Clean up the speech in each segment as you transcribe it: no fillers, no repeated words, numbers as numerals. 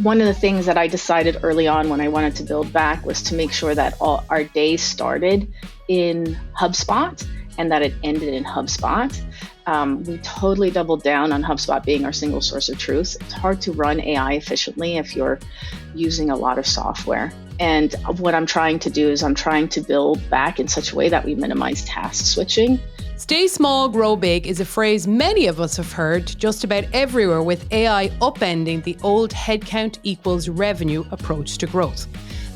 One of the things that I decided early on when I wanted to build back was to make sure that all our days started in HubSpot and that it ended in HubSpot. We totally doubled down on HubSpot being our single source of truth. It's hard to run AI efficiently if you're using a lot of software. And what I'm trying to do is I'm trying to build back in such a way that we minimize task switching. Stay small, grow big is a phrase many of us have heard just about everywhere, with AI upending the old headcount equals revenue approach to growth.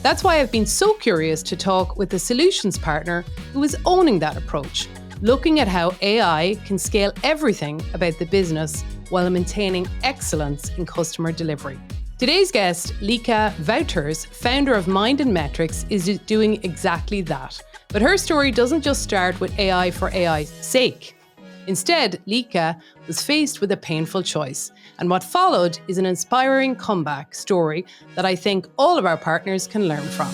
That's why I've been so curious to talk with a solutions partner who is owning that approach, looking at how AI can scale everything about the business while maintaining excellence in customer delivery. Today's guest, Lica Wouters, founder of Mind and Metrics, is doing exactly that. But her story doesn't just start with AI for AI's sake. Instead, Lica was faced with a painful choice, and what followed is an inspiring comeback story that I think all of our partners can learn from.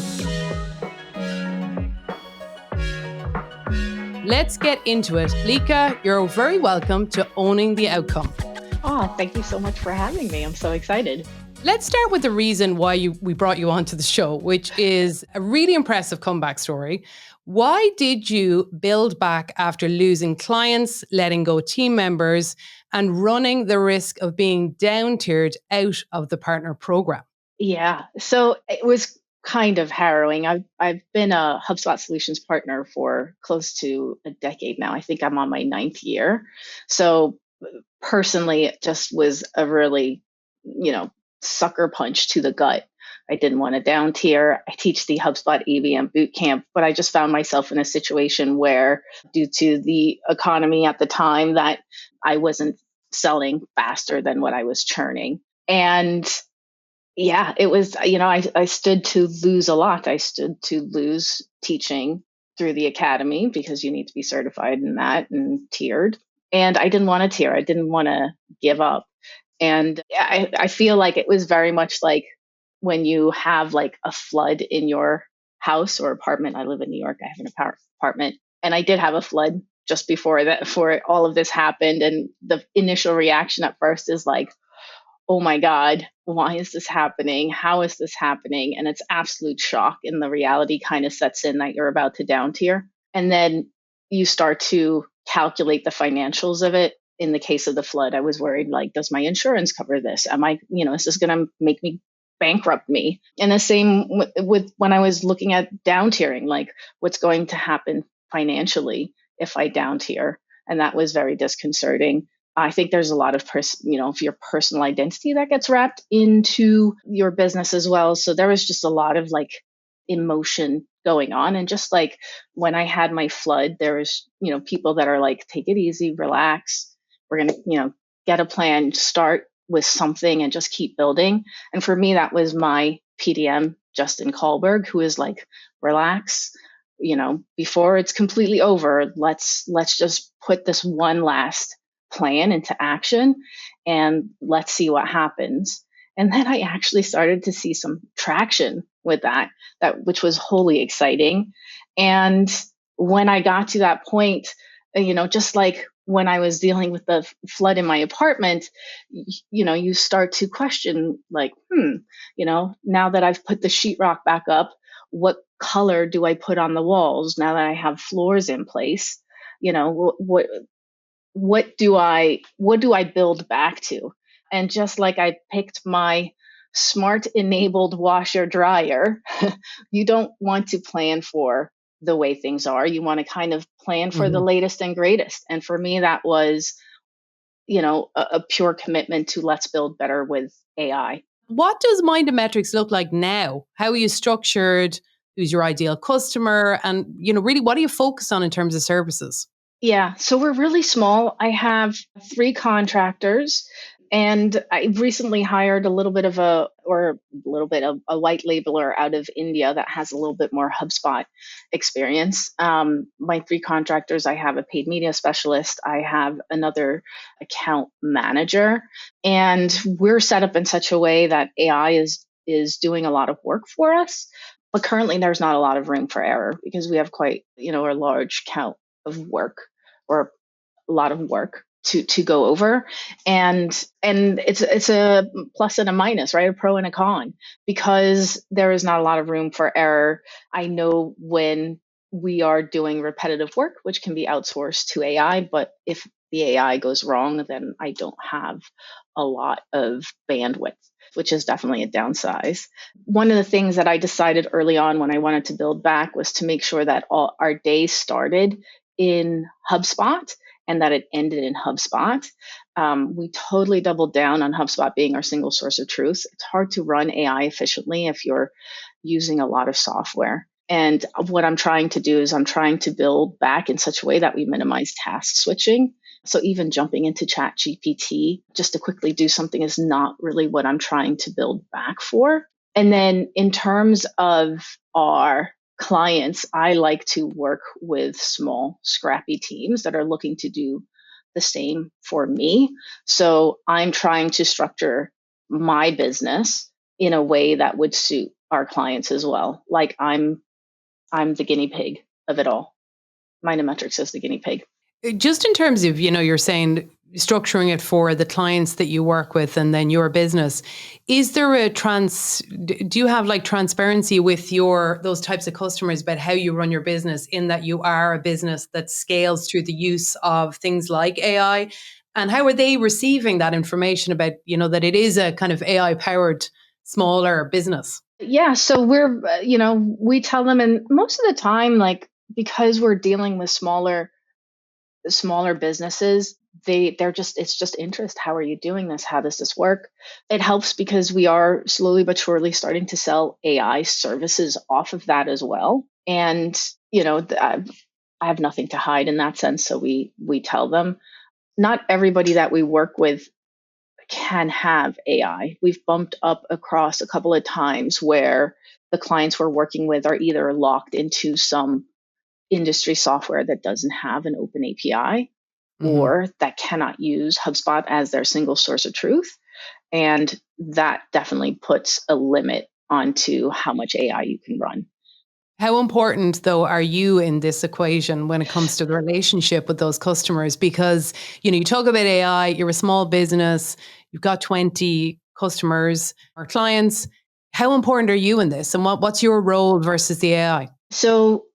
Let's get into it. Lica, you're very welcome to Owning the Outcome. Oh, thank you so much for having me. I'm so excited. Let's start with the reason why we brought you onto the show, which is a really impressive comeback story. Why did you build back after losing clients, letting go team members, and running the risk of being down-tiered out of the partner program? Yeah, so it was kind of harrowing. I've been a HubSpot solutions partner for close to a decade now. I think I'm on my 9th year. So personally, it just was a really, sucker punch to the gut. I didn't want to down tier. I teach the HubSpot ABM bootcamp, but I just found myself in a situation where, due to the economy at the time, that I wasn't selling faster than what I was churning. And yeah, it was, I stood to lose a lot. I stood to lose teaching through the academy because you need to be certified in that and tiered. And I didn't want to tier. I didn't want to give up. And I feel like it was very much like when you have like a flood in your house or apartment. I live in New York. I have an apartment, and I did have a flood just before that, before all of this happened. And the initial reaction at first is like, oh my God, why is this happening? How is this happening? And it's absolute shock. And the reality kind of sets in that you're about to down tier. And then you start to calculate the financials of it. In the case of the flood, I was worried, like, does my insurance cover this? Am I, is this going to make me bankrupt me? And the same with when I was looking at down tiering, like, what's going to happen financially if I down tier? And that was very disconcerting. I think there's a lot of, of your personal identity that gets wrapped into your business as well. So there was just a lot of like emotion going on. And just like when I had my flood, there was, people that are like, take it easy, relax. We're going to, get a plan, start with something and just keep building. And for me, that was my PDM, Justin Kohlberg, who is like, relax, before it's completely over, let's just put this one last plan into action and let's see what happens. And then I actually started to see some traction with that which was wholly exciting. And when I got to that point, just like when I was dealing with the flood in my apartment, you start to question like, now that I've put the sheetrock back up, what color do I put on the walls now that I have floors in place? What do I build back to? And just like I picked my smart enabled washer dryer, you don't want to plan for the way things are. You want to kind of plan for the latest and greatest. And for me, that was, a pure commitment to let's build better with AI. What does Mind and Metrics look like now? How are you structured? Who's your ideal customer? And, really, what do you focus on in terms of services? Yeah, so we're really small. I have 3 contractors, and I recently hired a white labeler out of India that has a little bit more HubSpot experience. My 3 contractors, I have a paid media specialist, I have another account manager, and we're set up in such a way that AI is doing a lot of work for us. But currently, there's not a lot of room for error because we have quite, a large count of work, or a lot of work. to go over, and it's a plus and a minus, right? A pro and a con, because there is not a lot of room for error. I know when we are doing repetitive work, which can be outsourced to AI, but if the AI goes wrong, then I don't have a lot of bandwidth, which is definitely a downsize. One of the things that I decided early on when I wanted to build back was to make sure that all our days started in HubSpot and that it ended in HubSpot. We totally doubled down on HubSpot being our single source of truth. It's hard to run AI efficiently if you're using a lot of software. And what I'm trying to do is I'm trying to build back in such a way that we minimize task switching. So even jumping into Chat GPT just to quickly do something is not really what I'm trying to build back for. And then in terms of our clients, I like to work with small, scrappy teams that are looking to do the same for me. So I'm trying to structure my business in a way that would suit our clients as well. Like I'm the guinea pig of it all. Minometrics is the guinea pig. Just in terms of, you're saying structuring it for the clients that you work with and then your business, is there do you have like transparency with those types of customers about how you run your business, in that you are a business that scales through the use of things like AI? And how are they receiving that information about, that it is a kind of AI powered smaller business? Yeah, so we tell them, and most of the time, like, because we're dealing with smaller businesses, it's just interest. How are you doing this? How does this work? It helps because we are slowly but surely starting to sell AI services off of that as well. And I have nothing to hide in that sense, so we tell them. Not everybody that we work with can have AI. We've bumped up across a couple of times where the clients we're working with are either locked into some industry software that doesn't have an open API, Mm-hmm. or that cannot use HubSpot as their single source of truth. And that definitely puts a limit onto how much AI you can run. How important, though, are you in this equation when it comes to the relationship with those customers? Because, you talk about AI, you're a small business, you've got 20 customers or clients. How important are you in this? And what's your role versus the AI? So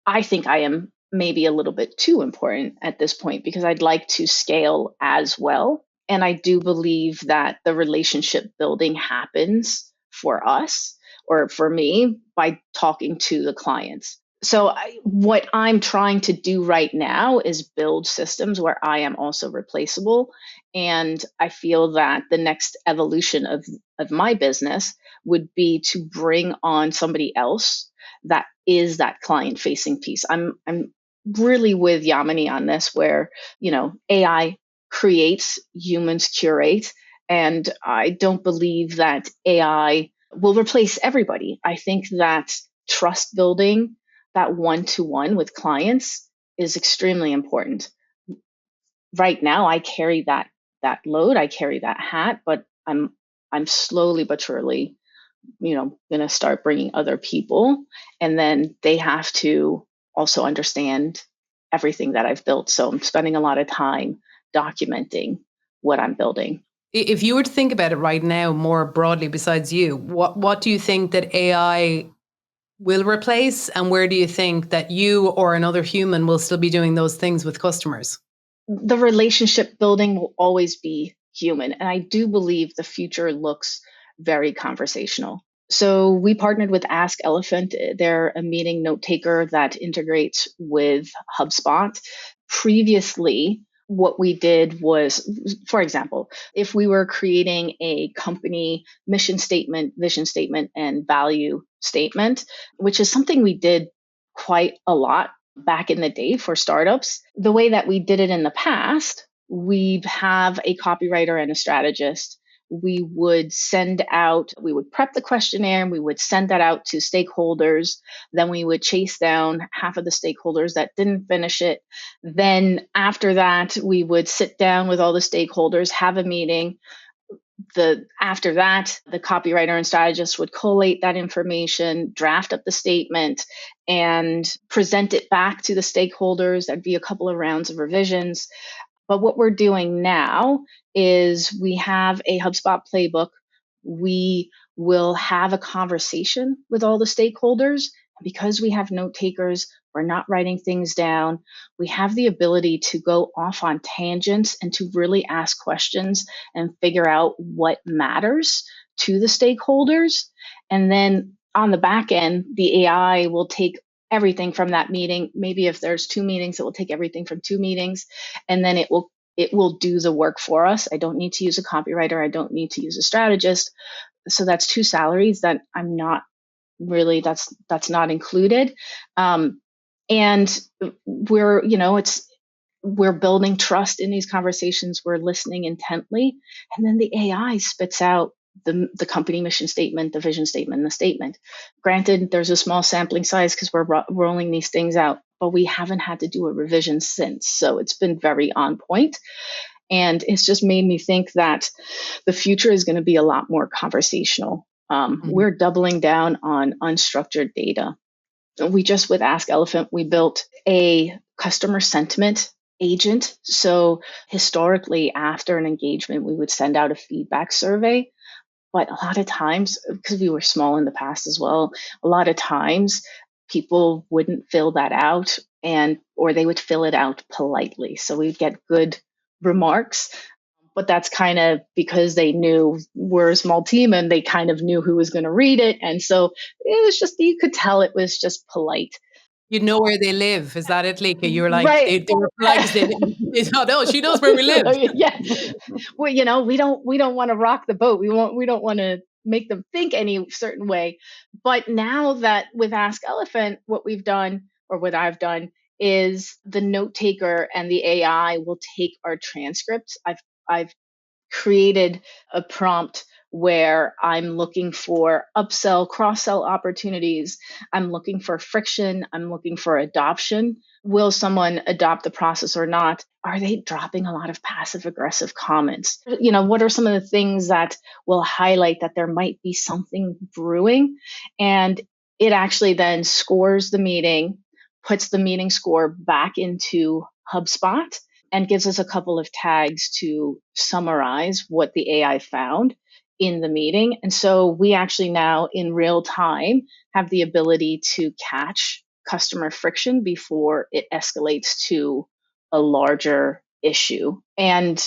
I think I am maybe a little bit too important at this point because I'd like to scale as well. And I do believe that the relationship building happens for us, or for me, by talking to the clients. So what I'm trying to do right now is build systems where I am also replaceable. And I feel that the next evolution of my business would be to bring on somebody else that is that client facing piece. I'm really with Yamini on this, where AI creates, humans curate, and I don't believe that AI will replace everybody. I think that trust building, that one to one with clients, is extremely important. Right now I carry that load, I carry that hat, but I'm slowly but surely going to start bringing other people, and then they have to also understand everything that I've built. So I'm spending a lot of time documenting what I'm building. If you were to think about it right now, more broadly, besides you, what do you think that AI will replace? And where do you think that you or another human will still be doing those things with customers? The relationship building will always be human, and I do believe the future looks very conversational. So we partnered with Ask Elephant. They're a meeting note taker that integrates with HubSpot. Previously, what we did was, for example, if we were creating a company mission statement, vision statement, and value statement, which is something we did quite a lot back in the day for startups, the way that we did it in the past, we have a copywriter and a strategist. We would prep the questionnaire, and we would send that out to stakeholders. Then we would chase down half of the stakeholders that didn't finish it. Then after that, we would sit down with all the stakeholders, have a meeting. After that, the copywriter and strategist would collate that information, draft up the statement, and present it back to the stakeholders. There'd be a couple of rounds of revisions. But what we're doing now is we have a HubSpot playbook. We will have a conversation with all the stakeholders. Because we have note takers, we're not writing things down. We have the ability to go off on tangents and to really ask questions and figure out what matters to the stakeholders. And then on the back end, the AI will take everything from that meeting. Maybe if there's 2 meetings, it will take everything from 2 meetings, and then it will do the work for us. I don't need to use a copywriter. I don't need to use a strategist. So that's 2 salaries that I'm not really, that's not included. And we're building trust in these conversations. We're listening intently, and then the AI spits out the company mission statement, the vision statement, and the statement. Granted, there's a small sampling size because we're rolling these things out, but we haven't had to do a revision since. So it's been very on point. And it's just made me think that the future is going to be a lot more conversational. We're doubling down on unstructured data. We just, with Ask Elephant, we built a customer sentiment agent. So historically, after an engagement, we would send out a feedback survey. But a lot of times, because we were small in the past as well, a lot of times people wouldn't fill that out, or they would fill it out politely. So we'd get good remarks, but that's kind of because they knew we're a small team and they kind of knew who was going to read it. And so it was just, you could tell it was just polite. You know where they live. Is that it, Lica? You're like, Right. they were polite because they didn't. Oh, no, she knows where we live. Yeah. Well, we don't want to rock the boat. We don't want to make them think any certain way. But now that with Ask Elephant, what we've done, or what I've done, is the note taker and the AI will take our transcripts. I've created a prompt where I'm looking for upsell, cross sell opportunities. I'm looking for friction. I'm looking for adoption. Will someone adopt the process or not? Are they dropping a lot of passive aggressive comments? What are some of the things that will highlight that there might be something brewing? And it actually then scores the meeting, puts the meeting score back into HubSpot, and gives us a couple of tags to summarize what the AI found in the meeting. And so we actually now in real time have the ability to catch customer friction before it escalates to a larger issue. And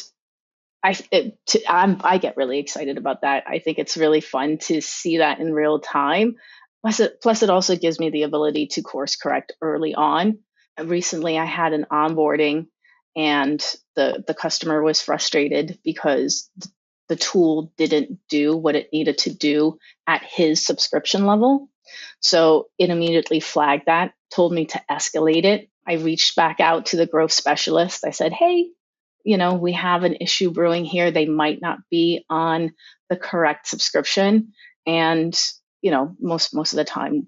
I get really excited about that. I think it's really fun to see that in real time. Plus it also gives me the ability to course correct early on. Recently, I had an onboarding, and the customer was frustrated because the tool didn't do what it needed to do at his subscription level. So it immediately flagged that, told me to escalate it. I reached back out to the growth specialist. I said, hey, we have an issue brewing here. They might not be on the correct subscription. And, most of the time,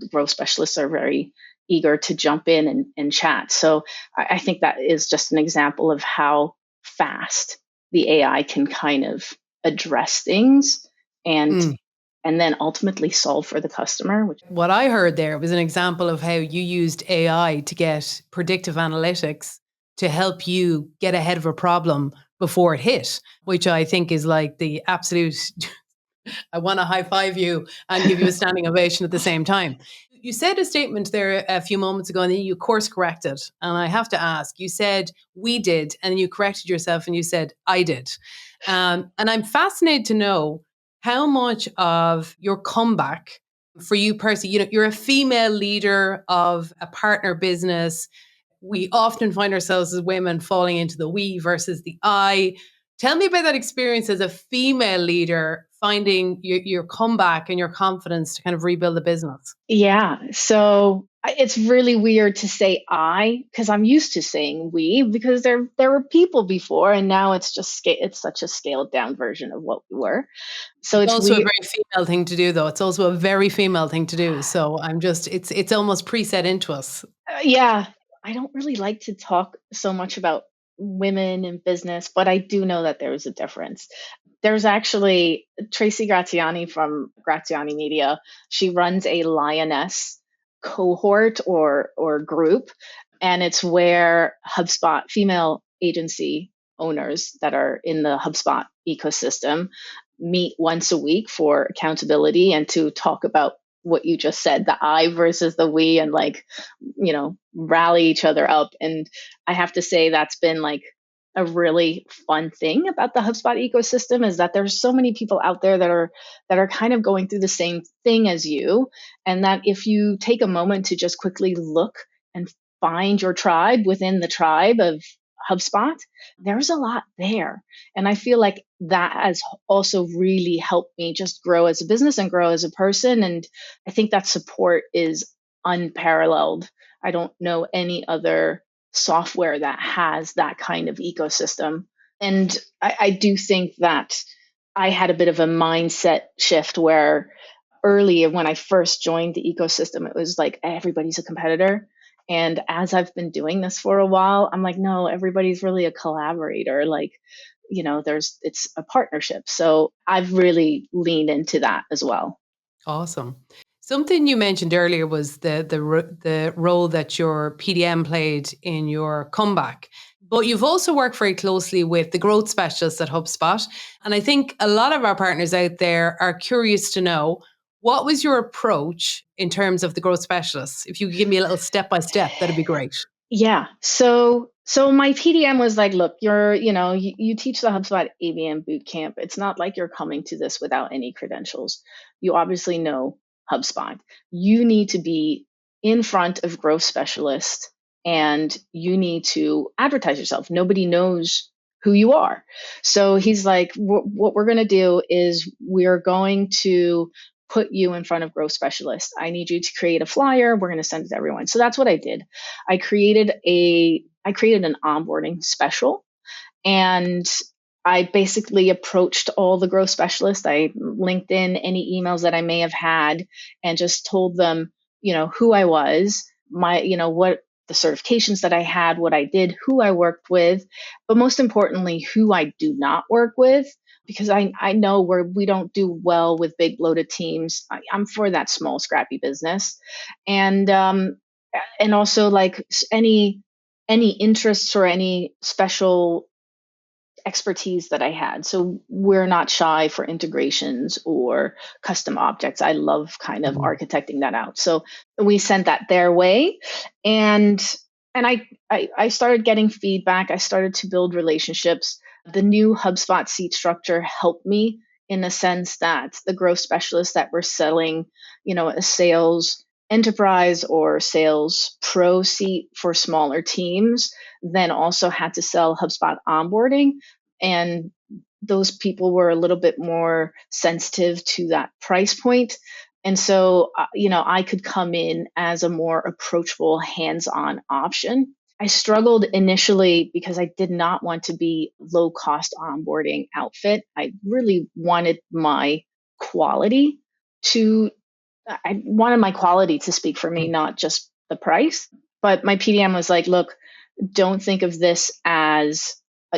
growth specialists are very eager to jump in and chat. So I think that is just an example of how fast the AI can kind of address things and then ultimately solve for the customer. What I heard there was an example of how you used AI to get predictive analytics to help you get ahead of a problem before it hit, which I think is like the absolute. I want to high five you and give you a standing ovation at the same time. You said a statement there a few moments ago and then you course corrected. And I have to ask, you said we did, and you corrected yourself and you said I did. And I'm fascinated to know how much of your comeback for you personally, you're a female leader of a partner business. We often find ourselves as women falling into the we versus the I. Tell me about that experience as a female leader, finding your comeback and your confidence to kind of rebuild the business. Yeah. So it's really weird to say I, because I'm used to saying we, because there were people before, and now it's just it's such a scaled down version of what we were. So It's it's also a weird. very female thing to do, though. It's also a very female thing to do. So it's almost preset into us. Yeah. I don't really like to talk so much about women in business, but I do know that there is a difference. There's actually Tracy Graziani from Graziani Media. She runs a lioness cohort or group, and it's where female agency owners that are in the HubSpot ecosystem meet once a week for accountability and to talk about what you just said, the I versus the we, and like, rally each other up. And I have to say that's been like a really fun thing about the HubSpot ecosystem, is that there's so many people out there that are kind of going through the same thing as you, and that if you take a moment to just quickly look and find your tribe within the tribe of HubSpot, there's a lot there. And I feel like that has also really helped me just grow as a business and grow as a person. And I think that support is unparalleled. I don't know any other software that has that kind of ecosystem. And I do think that I had a bit of a mindset shift where earlier when I first joined the ecosystem, it was like everybody's a competitor. And as I've been doing this for a while, I'm like, no, everybody's really a collaborator. Like, it's a partnership. So I've really leaned into that as well. Awesome. Something you mentioned earlier was the role that your PDM played in your comeback. But you've also worked very closely with the growth specialists at HubSpot. And I think a lot of our partners out there are curious to know, what was your approach in terms of the growth specialists? If you could give me a little step by step, that'd be great. Yeah. So my PDM was like, look, you teach the HubSpot ABM bootcamp. It's not like you're coming to this without any credentials. You obviously know HubSpot. You need to be in front of growth specialists and you need to advertise yourself. Nobody knows who you are. So he's like, what we're going to do is we're going to put you in front of growth specialists. I need you to create a flyer. We're going to send it to everyone. So that's what I did. I created an onboarding special, and I basically approached all the growth specialists. I linked in any emails that I may have had and just told them, who I was, what the certifications that I had, what I did, who I worked with, but most importantly, who I do not work with, because I know we don't do well with big bloated teams. I'm for that small, scrappy business. And also like any interests or any special expertise that I had. So we're not shy for integrations or custom objects. I love kind of architecting that out. So we sent that their way, and I started getting feedback. I started to build relationships. The new HubSpot seat structure helped me in the sense that the growth specialists that were selling, a sales enterprise or sales pro seat for smaller teams then also had to sell HubSpot onboarding. And those people were a little bit more sensitive to that price point. And so, I could come in as a more approachable, hands-on option. I struggled initially because I did not want to be low cost onboarding outfit. I really wanted my quality to speak for me, not just the price. But my PDM was like, look, don't think of this as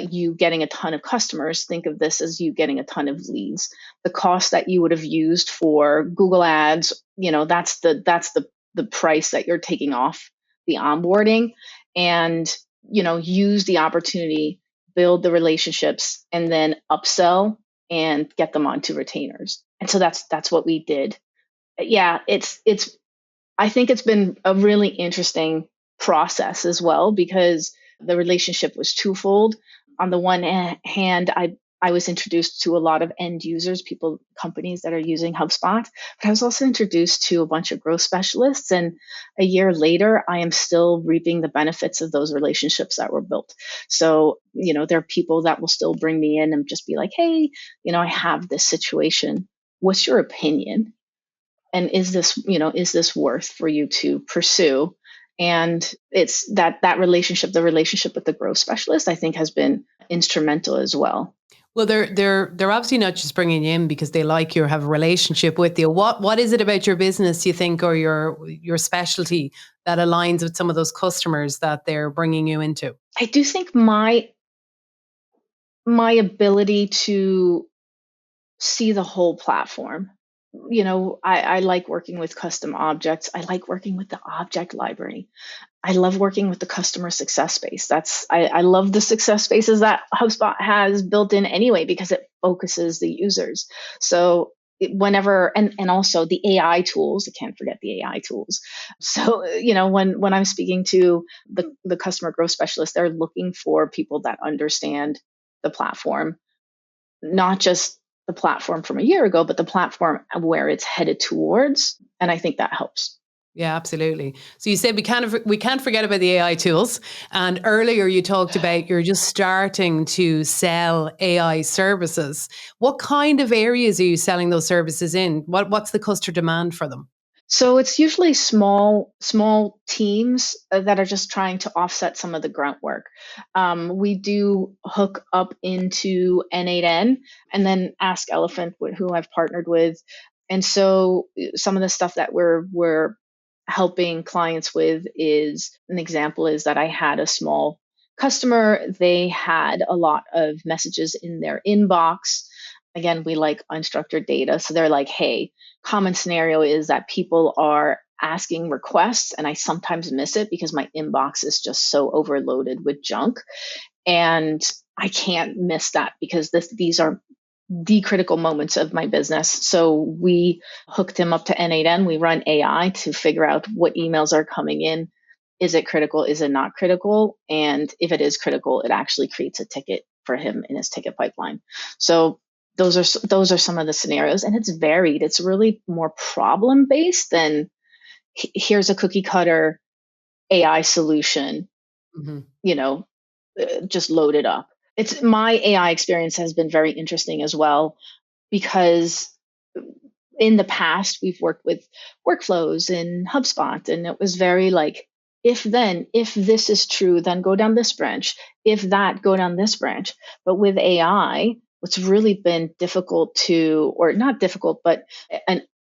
you getting a ton of customers. Think of this as you getting a ton of leads. The cost that you would have used for Google ads, that's the price that you're taking off the onboarding, and, use the opportunity, build the relationships, and then upsell and get them onto retainers. And so that's what we did. Yeah, I think it's been a really interesting process as well, because the relationship was twofold. On the one hand, I was introduced to a lot of end users, companies that are using HubSpot, but I was also introduced to a bunch of growth specialists. And a year later, I am still reaping the benefits of those relationships that were built. So, there are people that will still bring me in and just be like, hey, I have this situation. What's your opinion? And is this worth for you to pursue? And it's that relationship, the relationship with the growth specialist, I think has been instrumental as well. Well, they're obviously not just bringing you in because they like you or have a relationship with you. What is it about your business, you think, or your specialty that aligns with some of those customers that they're bringing you into? I do think my ability to see the whole platform. I like working with custom objects. I like working with the object library. I love working with the customer success space. I love the success spaces that HubSpot has built in anyway, because it focuses the users. So whenever, and also the AI tools, I can't forget the AI tools. So, when I'm speaking to the customer growth specialist, they're looking for people that understand the platform, not just the platform from a year ago, but the platform where it's headed towards. And I think that helps. Yeah, absolutely. So you said we can't forget about the AI tools. And earlier you talked about you're just starting to sell AI services. What kind of areas are you selling those services in? What's the customer demand for them? So it's usually small teams that are just trying to offset some of the grunt work. We do hook up into N8N and then Ask Elephant, who I've partnered with. And so some of the stuff that we're helping clients with is, an example is that I had a small customer. They had a lot of messages in their inbox. Again, we like unstructured data. So they're like, hey, common scenario is that people are asking requests and I sometimes miss it because my inbox is just so overloaded with junk. And I can't miss that because these are the critical moments of my business. So we hooked him up to N8N. We run AI to figure out what emails are coming in. Is it critical? Is it not critical? And if it is critical, it actually creates a ticket for him in his ticket pipeline. So those are some of the scenarios, and it's varied. It's really more problem based than here's a cookie cutter AI solution, Hmm. you know, just load it up. It's my AI experience has been very interesting as well, because in the past we've worked with workflows in HubSpot, and it was very like, if this is true, then go down this branch. If that, go down this branch. But with AI, what's really been difficult to, or not difficult, but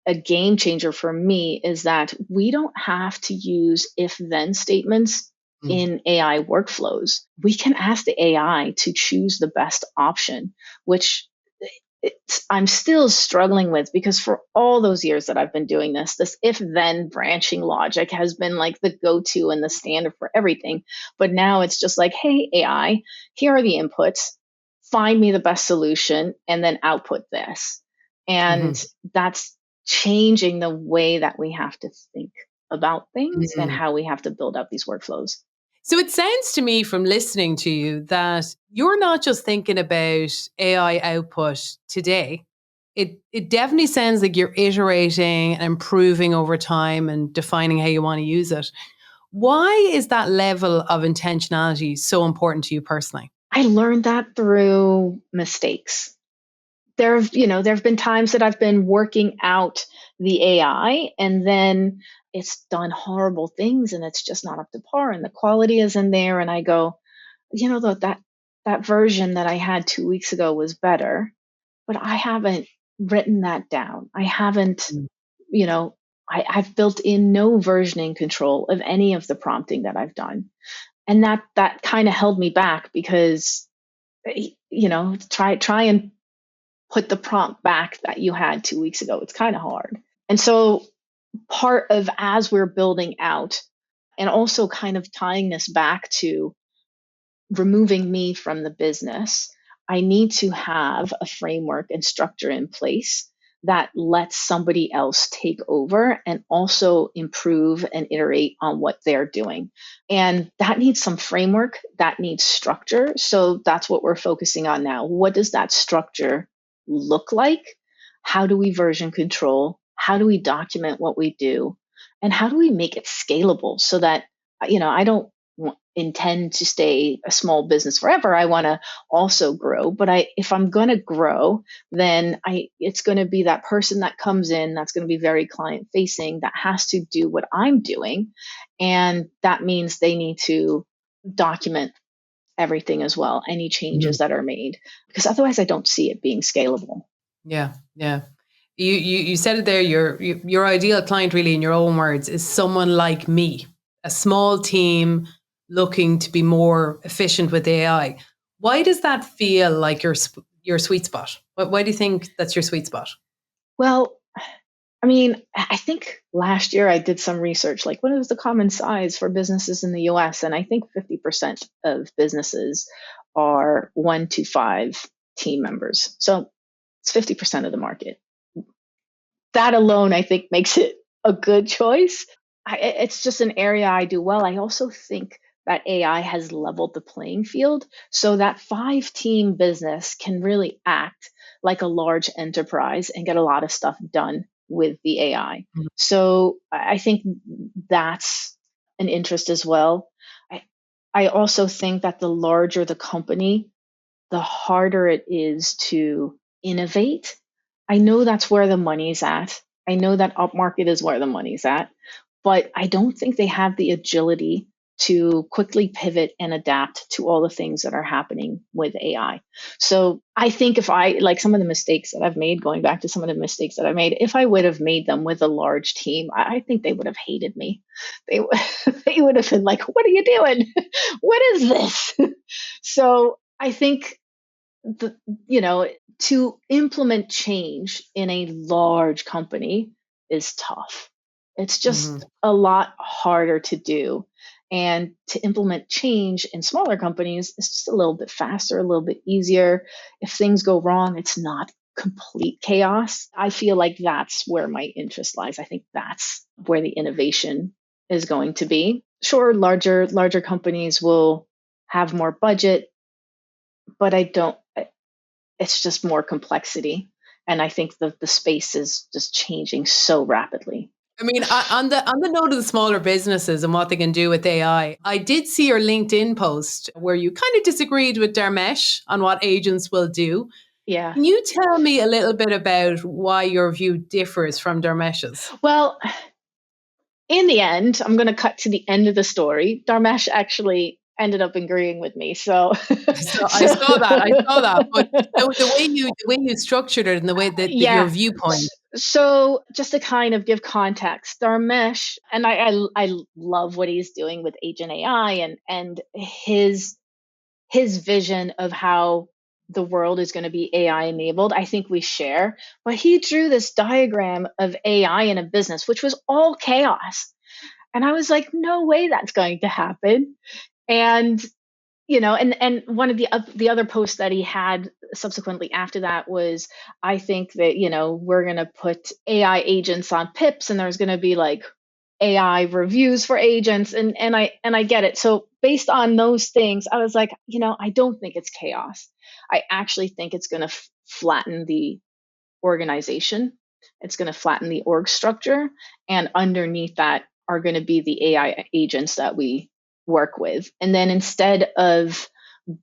a game changer for me is that we don't have to use if then statements in AI workflows. We can ask the AI to choose the best option, which I'm still struggling with, because for all those years that I've been doing this if then branching logic has been like the go to and the standard for everything. But now it's just like, hey, AI, here are the inputs, find me the best solution, and then output this. And that's changing the way that we have to think about things and Hmm. how we have to build up these workflows. So it sounds to me from listening to you that you're not just thinking about AI output today. It definitely sounds like you're iterating and improving over time and defining how you want to use it. Why is that level of intentionality so important to you personally? I learned that through mistakes. There have been times that I've been working out the AI, and then it's done horrible things and it's just not up to par and the quality isn't there, and I go, that version that I had 2 weeks ago was better, but I haven't written that down. I haven't, Mm. you know, I've built in no versioning control of any of the prompting that I've done. And that kind of held me back, because try and put the prompt back that you had 2 weeks ago. It's kind of hard. And so part of, as we're building out, and also kind of tying this back to removing me from the business, I need to have a framework and structure in place that lets somebody else take over and also improve and iterate on what they're doing. And that needs some framework, that needs structure. So that's what we're focusing on now. What does that structure look like? How do we version control? How do we document what we do? And how do we make it scalable so that, I don't intend to stay a small business forever. I want to also grow, but if I'm going to grow, then it's going to be that person that comes in that's going to be very client facing, that has to do what I'm doing, and that means they need to document everything as well, any Mhm. changes that are made, because otherwise I don't see it being scalable. Yeah, yeah. You said it there. Your ideal client, really, in your own words, is someone like me, a small team looking to be more efficient with AI. Why does that feel like your sweet spot? Why do you think that's your sweet spot? Well, I mean, I think last year I did some research, like what is the common size for businesses in the US? And I think 50% of businesses are 1 to 5 team members. So it's 50% of the market. That alone, I think, makes it a good choice. It's just an area I do well. I also think that AI has leveled the playing field so that 5 team business can really act like a large enterprise and get a lot of stuff done with the AI. Mhm. So I think that's an interest as well. I, I also think that the larger the company, the harder it is to innovate. I know that's where the money's at. I know that upmarket is where the money's at, but I don't think they have the agility to quickly pivot and adapt to all the things that are happening with AI. So I think if I, like some of the mistakes that I've made, going back to some of the mistakes that I made, if I would have made them with a large team, I think they would have hated me. They, they would have been like, what are you doing? What is this? So I think the, you know, to implement change in a large company is tough. It's Mhm. just a lot harder to do. And to implement change in smaller companies is just a little bit faster, a little bit easier. If things go wrong, it's not complete chaos. I feel like that's where my interest lies. I think that's where the innovation is going to be. Sure, larger companies will have more budget, but I don't, it's just more complexity. And I think the space is just changing so rapidly. I mean, on the note of the smaller businesses and what they can do with AI, I did see your LinkedIn post where you kind of disagreed with Dharmesh on what agents will do. Yeah. Can you tell me a little bit about why your view differs from Dharmesh's? Well, in the end, I'm going to cut to the end of the story. Dharmesh actually ended up agreeing with me. So, I so saw that. I saw that. But the way you structured it and the way that your yeah. viewpoint. So just to kind of give context, Dharmesh, and I love what he's doing with Agent AI and his vision of how the world is going to be AI enabled, I think we share. But he drew this diagram of AI in a business, which was all chaos. And I was like, no way that's going to happen. And and one of the other posts that he had subsequently after that was, I think that we're going to put AI agents on pips, and there's going to be like AI reviews for agents, and I get it. So based on those things, I was like, I don't think it's chaos. I actually think it's going to flatten the organization. It's going to flatten the org structure, and underneath that are going to be the AI agents that we work with. And then instead of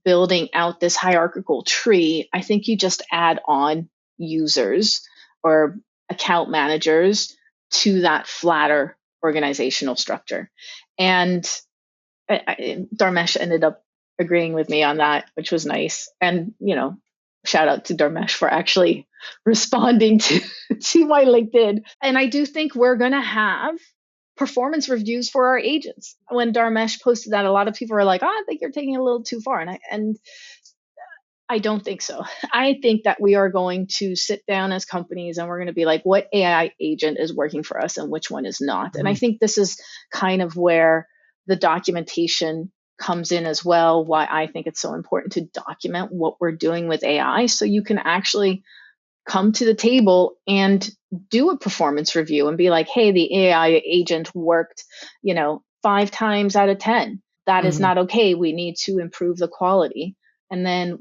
building out this hierarchical tree, I think you just add on users or account managers to that flatter organizational structure. And Dharmesh ended up agreeing with me on that, which was nice. And, shout out to Dharmesh for actually responding to, to my LinkedIn. And I do think we're going to have performance reviews for our agents. When Dharmesh posted that, a lot of people were like, I think you're taking it a little too far. And I don't think so. I think that we are going to sit down as companies and we're going to be like, what AI agent is working for us and which one is not? And I Mhm. think this is kind of where the documentation comes in as well. Why I think it's so important to document what we're doing with AI so you can actually come to the table and do a performance review and be like, hey, the AI agent worked, 5 times out of 10. That is Mhm. not okay. We need to improve the quality. And then,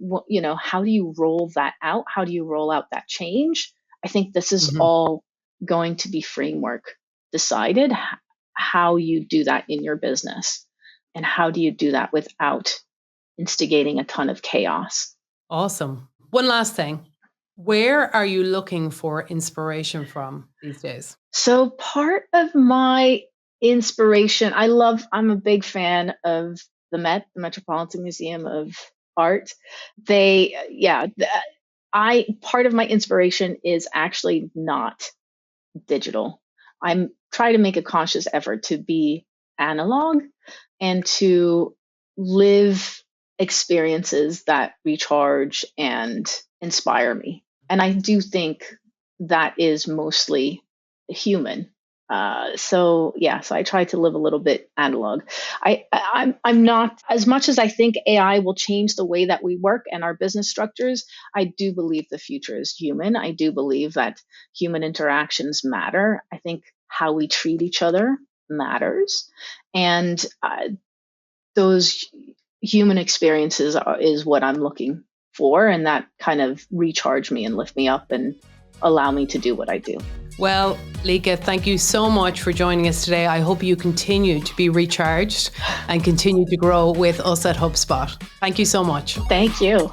how do you roll that out? How do you roll out that change? I think this is Mhm. all going to be framework decided how you do that in your business. And how do you do that without instigating a ton of chaos? Awesome. One last thing. Where are you looking for inspiration from these days? So part of my inspiration, I'm a big fan of the Met, the Metropolitan Museum of Art. I part of my inspiration is actually not digital. I'm trying to make a conscious effort to be analog and to live experiences that recharge and inspire me. And I do think that is mostly human. So I try to live a little bit analog. I'm not, as much as I think AI will change the way that we work and our business structures. I do believe the future is human. I do believe that human interactions matter. I think how we treat each other matters, and those human experiences is what I'm looking for, and that kind of recharge me and lift me up and allow me to do what I do. Well, Lica, thank you so much for joining us today. I hope you continue to be recharged and continue to grow with us at HubSpot. Thank you so much. Thank you.